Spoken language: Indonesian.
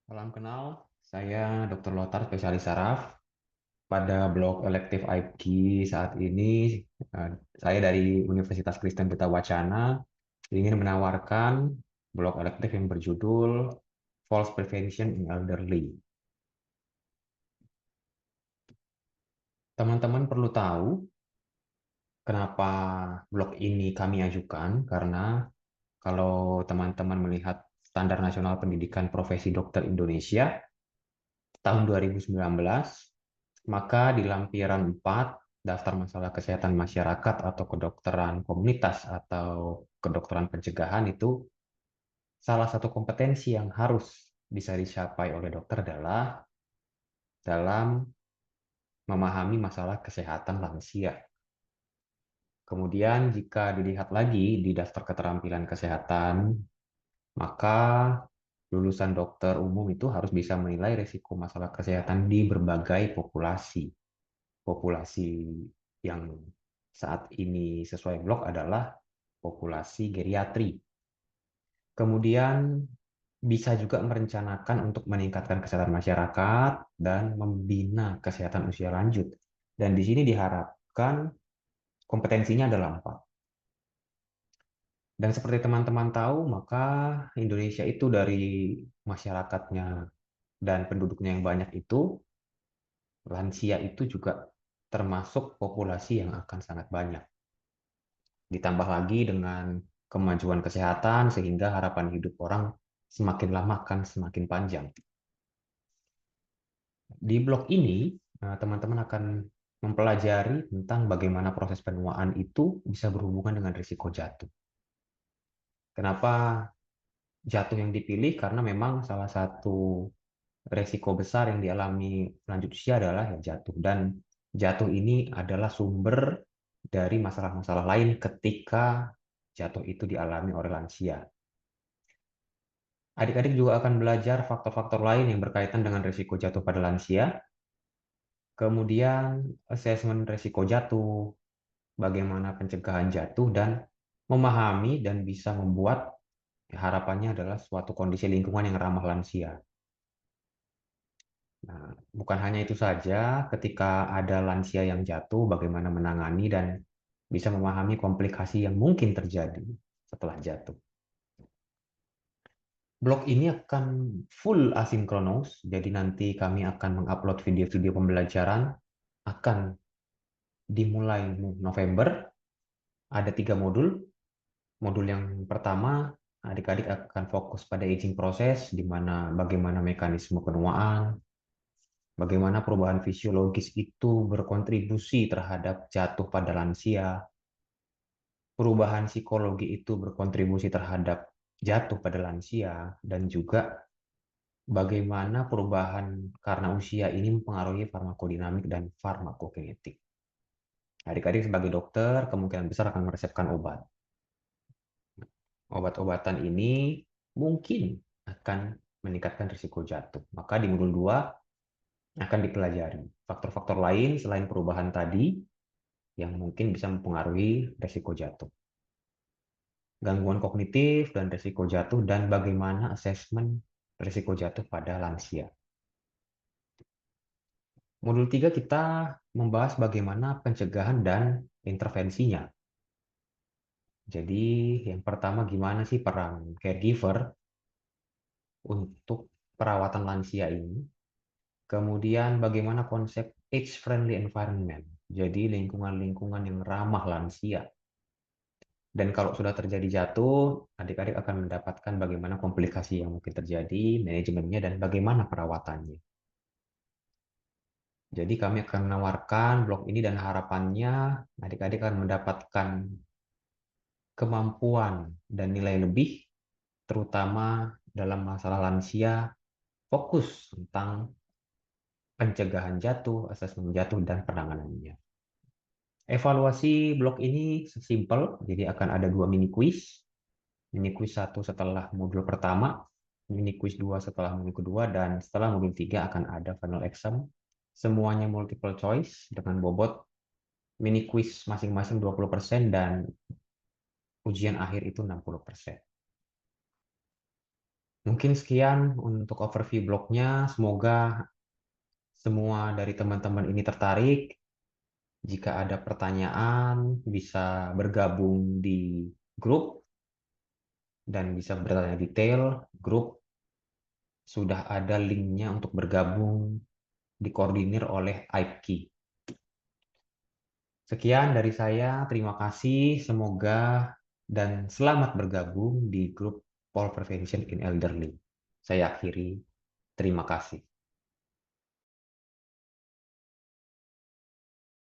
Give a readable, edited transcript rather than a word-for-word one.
Salam kenal, saya Dr. Lotar, spesialis saraf. Pada blog elektif IPG saat ini, eh, saya dari Universitas Kristen Buta Wacana ingin menawarkan blog elektif yang berjudul False Prevention in Elderly. Teman-teman perlu tahu kenapa blog ini kami ajukan, karena kalau teman-teman melihat Standar Nasional Pendidikan Profesi Dokter Indonesia tahun 2019, maka di lampiran 4 daftar masalah kesehatan masyarakat atau kedokteran komunitas atau kedokteran pencegahan itu salah satu kompetensi yang harus bisa dicapai oleh dokter adalah dalam memahami masalah kesehatan lansia. Kemudian jika dilihat lagi di daftar keterampilan kesehatan, maka lulusan dokter umum itu harus bisa menilai risiko masalah kesehatan di berbagai populasi. Populasi yang saat ini sesuai blok adalah populasi geriatri. Kemudian bisa juga merencanakan untuk meningkatkan kesehatan masyarakat dan membina kesehatan usia lanjut. Dan di sini diharapkan kompetensinya adalah 4. Dan seperti teman-teman tahu, maka Indonesia itu dari masyarakatnya dan penduduknya yang banyak itu, lansia itu juga termasuk populasi yang akan sangat banyak. Ditambah lagi dengan kemajuan kesehatan sehingga harapan hidup orang semakin lama akan semakin panjang. Di blog ini, teman-teman akan mempelajari tentang bagaimana proses penuaan itu bisa berhubungan dengan risiko jatuh. Kenapa jatuh yang dipilih? Karena memang salah satu risiko besar yang dialami lanjut usia adalah ya jatuh. Dan jatuh ini adalah sumber dari masalah-masalah lain ketika jatuh itu dialami oleh lansia. Adik-adik juga akan belajar faktor-faktor lain yang berkaitan dengan risiko jatuh pada lansia, kemudian asesmen risiko jatuh, bagaimana pencegahan jatuh, dan memahami dan bisa membuat harapannya adalah suatu kondisi lingkungan yang ramah lansia. Nah, bukan hanya itu saja, ketika ada lansia yang jatuh, bagaimana menangani dan bisa memahami komplikasi yang mungkin terjadi setelah jatuh. Blog ini akan full asinkronus, jadi nanti kami akan mengupload video-video pembelajaran, akan dimulai November, ada 3 modul. Modul yang pertama, adik-adik akan fokus pada aging proses, di mana bagaimana mekanisme penuaan, bagaimana perubahan fisiologis itu berkontribusi terhadap jatuh pada lansia, perubahan psikologi itu berkontribusi terhadap jatuh pada lansia, dan juga bagaimana perubahan karena usia ini mempengaruhi farmakodinamik dan farmakokinetik. Adik-adik sebagai dokter kemungkinan besar akan meresepkan obat. Obat-obatan ini mungkin akan meningkatkan risiko jatuh. Maka di modul 2 akan dipelajari faktor-faktor lain selain perubahan tadi yang mungkin bisa mempengaruhi risiko jatuh. Gangguan kognitif dan risiko jatuh, dan bagaimana asesmen risiko jatuh pada lansia. Modul 3 kita membahas bagaimana pencegahan dan intervensinya. Jadi yang pertama, gimana sih peran caregiver untuk perawatan lansia ini. Kemudian bagaimana konsep age-friendly environment. Jadi lingkungan-lingkungan yang ramah lansia. Dan kalau sudah terjadi jatuh, adik-adik akan mendapatkan bagaimana komplikasi yang mungkin terjadi, manajemennya, dan bagaimana perawatannya. Jadi kami akan menawarkan blog ini dan harapannya adik-adik akan mendapatkan kemampuan dan nilai lebih, terutama dalam masalah lansia, fokus tentang pencegahan jatuh, asesmen jatuh, dan penanganannya. Evaluasi blog ini simpel, jadi akan ada 2 mini quiz 1 setelah modul pertama, mini quiz 2 setelah modul kedua, dan setelah modul 3 akan ada final exam. Semuanya multiple choice dengan bobot mini quiz masing-masing 20% dan ujian akhir itu 60%. Mungkin sekian untuk overview blognya. Semoga semua dari teman-teman ini tertarik. Jika ada pertanyaan, bisa bergabung di grup dan bisa bertanya detail. Grup sudah ada linknya untuk bergabung, dikoordinir oleh Aipki. Sekian dari saya, terima kasih. Semoga dan selamat bergabung di grup Fall Prevention in Elderly. Saya akhiri, terima kasih.